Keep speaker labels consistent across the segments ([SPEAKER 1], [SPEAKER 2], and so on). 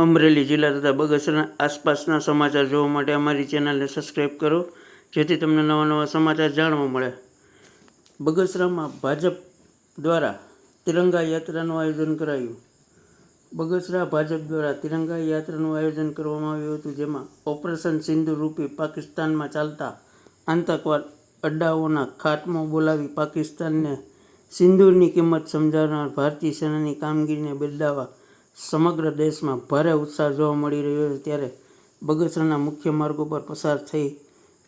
[SPEAKER 1] અમરેલી જિલ્લા તથા બગસરાના આસપાસના સમાચાર જોવા માટે અમારી ચેનલને સબસ્ક્રાઈબ કરો, જેથી તમને નવા નવા સમાચાર જાણવા મળે। બગસરામાં ભાજપ દ્વારા તિરંગા યાત્રાનું આયોજન કરાયું। બગસરા ભાજપ દ્વારા તિરંગા યાત્રાનું આયોજન કરવામાં આવ્યું હતું, જેમાં ઓપરેશન સિંદૂર રૂપી પાકિસ્તાનમાં ચાલતા આતંકવાદ અડ્ડાઓના ખાત્મો બોલાવી પાકિસ્તાનને સિંદૂરની કિંમત સમજાવનાર ભારતીય સેનાની કામગીરીને બિરદાવવા સમગ્ર દેશમાં ભારે ઉત્સાહ જોવા મળી રહ્યો છે। ત્યારે બગસરાના મુખ્ય માર્ગો પર પસાર થઈ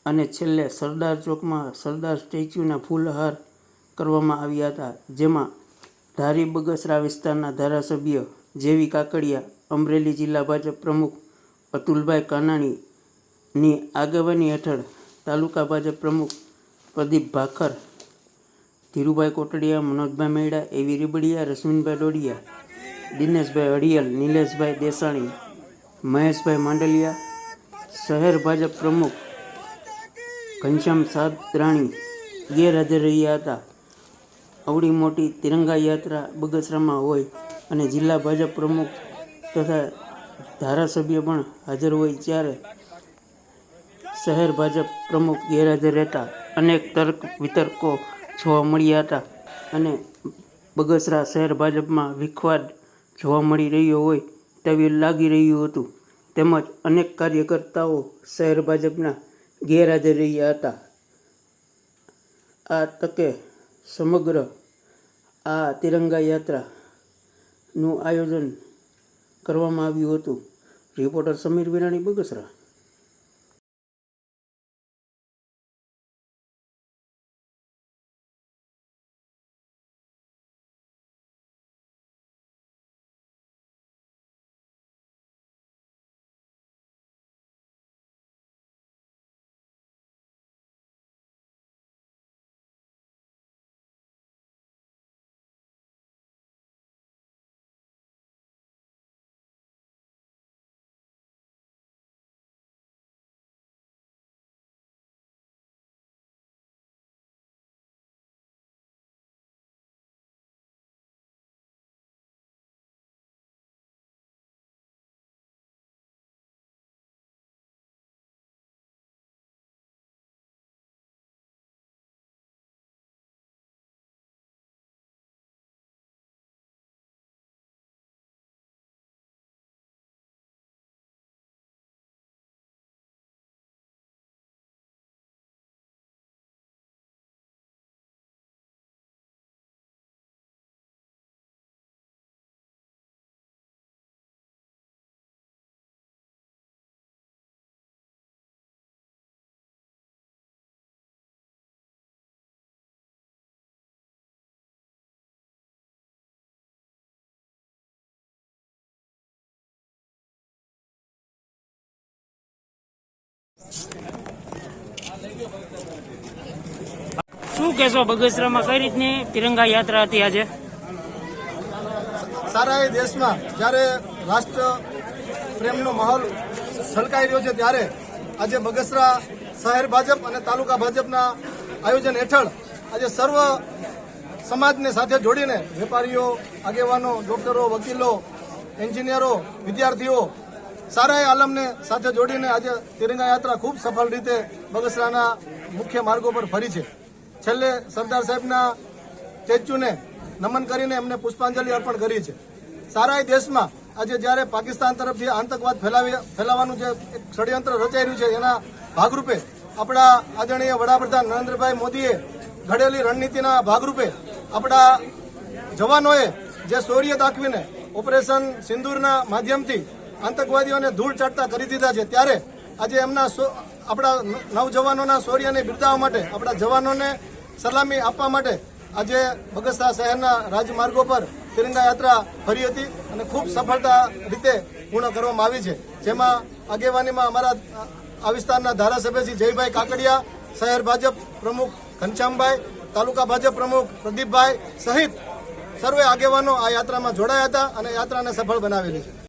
[SPEAKER 1] અને છેલ્લે સરદાર ચોકમાં સરદાર સ્ટેચ્યુના ફૂલહાર કરવામાં આવ્યા હતા, જેમાં ધારી બગસરા વિસ્તારના ધારાસભ્ય જેવી કાકડિયા, અમરેલી જિલ્લા ભાજપ પ્રમુખ અતુલભાઈ કાનાણીની આગેવાની હેઠળ તાલુકા ભાજપ પ્રમુખ પ્રદીપ ભાખર, ધીરુભાઈ કોટડિયા, મનોજભાઈ મેડા, એવી રીબડિયા, રશ્મિનભાઈ ડોડિયા, દિનેશભાઈ અડિયલ, નિલેશભાઈ દેસાણી, મહેશભાઈ માંડલિયા, શહેર ભાજપ પ્રમુખ ઘનશ્યામ સાદરાણી ગેરહાજર રહ્યા હતા। અવડી મોટી તિરંગા યાત્રા બગસરામાં હોય અને જિલ્લા ભાજપ પ્રમુખ તથા ધારાસભ્ય પણ હાજર હોય, ત્યારે શહેર ભાજપ પ્રમુખ ગેરહાજર રહેતા અનેક તર્ક વિતર્કો જોવા મળ્યા હતા અને બગસરા શહેર ભાજપમાં વિખવાદ જોવા મળી રહ્યો હોય તેવું લાગી રહ્યું હતું, તેમજ અનેક કાર્યકર્તાઓ શહેર ભાજપના ગેરહાજર રહ્યા હતા। આ તકે સમગ્ર આ તિરંગા યાત્રાનું આયોજન કરવામાં આવ્યું હતું। રિપોર્ટર સમીર વિરાણી, બગસરા। શું કહેશો, બગસરામાં કઈ રીતની તિરંગા યાત્રા હતી આજે?
[SPEAKER 2] સારા એ દેશમાં જ્યારે રાષ્ટ્ર પ્રેમનો માહોલ છલકાઈ રહ્યો છે, ત્યારે આજે બગસરા શહેર ભાજપ અને તાલુકા ભાજપના આયોજન હેઠળ આજે સર્વ સમાજને સાથે જોડીને વેપારીઓ, આગેવાનો, ડોક્ટરો, વકીલો, એન્જિનિયરો, વિદ્યાર્થીઓ સારા એ આલમને સાથે જોડીને આજે તિરંગા યાત્રા ખૂબ સફળ રીતે બગસરાના મુખ્ય માર્ગો પર ફરી છે। છેલ્લે સરદાર સાહેબના સ્ટેચ્યુને નમન કરીને એમને પુષ્પાંજલિ અર્પણ કરી છે। સારા એ દેશમાં આજે જ્યારે પાકિસ્તાન તરફથી આતંકવાદ ફેલાવાનું જે એક ષડયંત્ર રચાઈ રહ્યું છે, એના ભાગરૂપે આપણા આદરણીય વડાપ્રધાન નરેન્દ્રભાઈ મોદીએ ઘડેલી રણનીતિના ભાગરૂપે આપણા જવાનોએ જે શૌર્ય દાખવીને ઓપરેશન સિંદૂરના માધ્યમથી આતંકવાદીઓને ધૂળ ચાટતા કરી દીધા છે, ત્યારે આજે એમના આપણા નવજવાનોના શૌર્યને બિરદાવવા માટે, આપણા જવાનોને સલામી આપવા માટે આજે બગસરા શહેરના રાજમાર્ગો પર તિરંગા યાત્રા ફરી હતી અને ખૂબ સફળતા રીતે પૂર્ણ કરવામાં આવી છે, જેમાં આગેવાનીમાં અમારા આ વિસ્તારના ધારાસભ્ય શ્રી જયભાઈ કાકડિયા, શહેર ભાજપ પ્રમુખ ઘનશ્યામભાઈ, તાલુકા ભાજપ પ્રમુખ પ્રદીપભાઈ સહિત સર્વે આગેવાનો આ યાત્રામાં જોડાયા હતા અને યાત્રાને સફળ બનાવેલી છે।